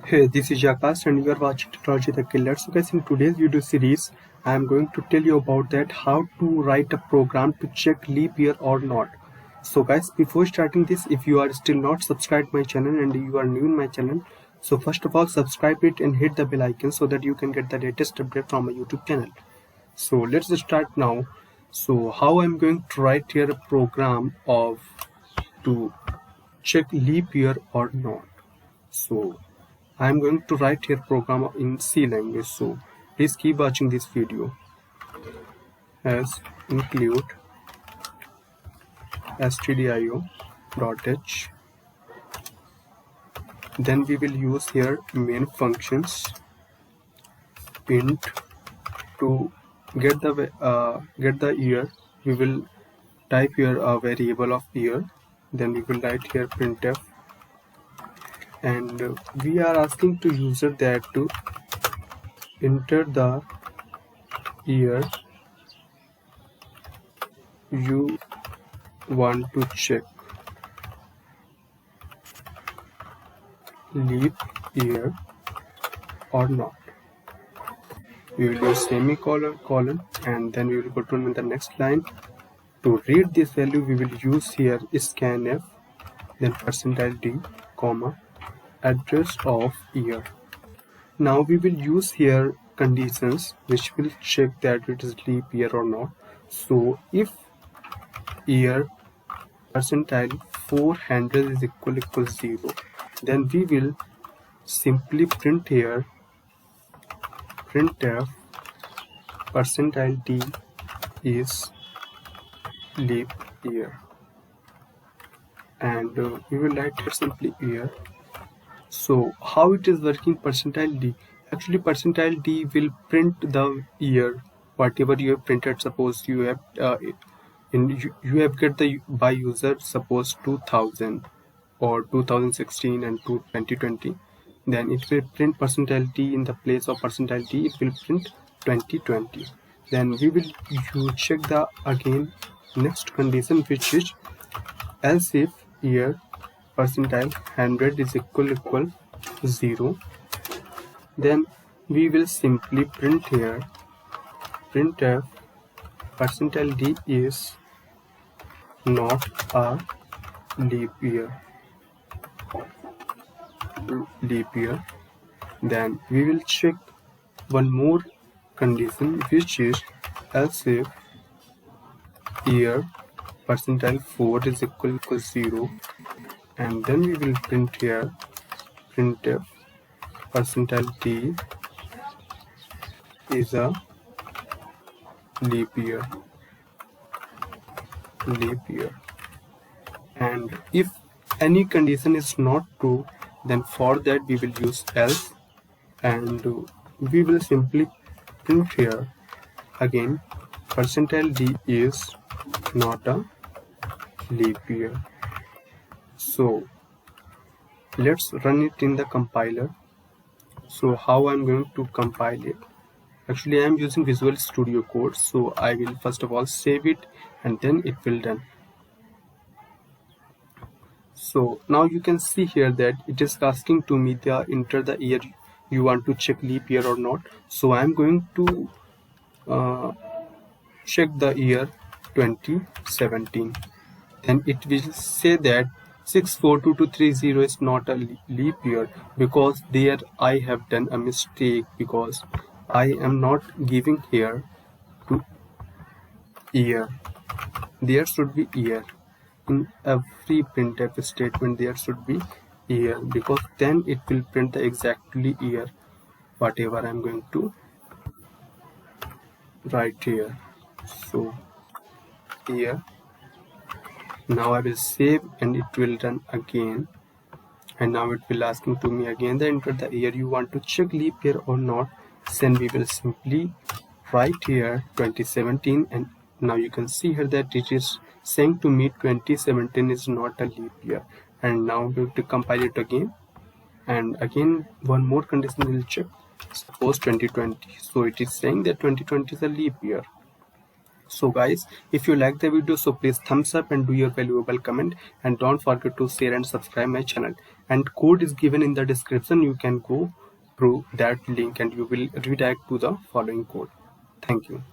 Hey, this is Jakash and you are watching Technology the Killer. So guys, in today's video series, I am going to tell you about that how to write a program to check leap year or not. So guys, before starting this, if you are still not subscribed my channel and you are new in my channel, so first of all subscribe it and hit the bell icon so that you can get the latest update from my YouTube channel. So let's start now. So how I'm going to write here a program to check leap year or not. So I'm going to write here program in C language, so please keep watching this video. As include stdio.h, then we will use here main functions int to get the year. We will type here a variable of year, then we will write here printf, and we are asking to user that to enter the year you want to check leap year or not. We will use semicolon, and then we will go to the next line. To read this value, we will use here scanf, then %d, comma, address of year. Now we will use here conditions which will check that it is leap year or not. So if year %400 is equal 0, then we will simply print here printf %d is leap year, and we will write here simply year. So how it is working %d? Actually %d will print the year whatever you have printed. Suppose you have you have get the by user, suppose 2000 or 2016 and 2020, then it will print %d. In the place of %d it will print 2020. Then we will check the again next condition, which is else if year %100 is equal 0, then we will simply print here printf %d is not a leap year. Then we will check one more condition, which is else if year %4 is equal 0, and then we will print here printf %d is a leap year. And if any condition is not true, then for that we will use else, and we will simply print here again %d is not a leap year. So let's run it in the compiler. So how I'm going to compile it? Actually I am using Visual Studio Code, so I will first of all save it and then it will done. So now you can see here that it is asking to me the enter the year you want to check leap year or not. So I am going to check the year 2017. Then it will say that 642230 is not a leap year, because there I have done a mistake, because I am not giving here to year. There should be year in every printf statement. There should be year, because then it will print the exactly year whatever I'm going to write here. So year. Now I will save and it will run again, and now it will asking to me again the enter the year you want to check leap year or not. Then we will simply write here 2017, and now you can see here that it is saying to me 2017 is not a leap year. And now we have to compile it again, and again one more condition will check, suppose 2020. So it is saying that 2020 is a leap year. So guys, if you like the video, so please thumbs up and do your valuable comment, and don't forget to share and subscribe my channel. and code is given in the description. You can go through that link and you will redirect to the following code. Thank you.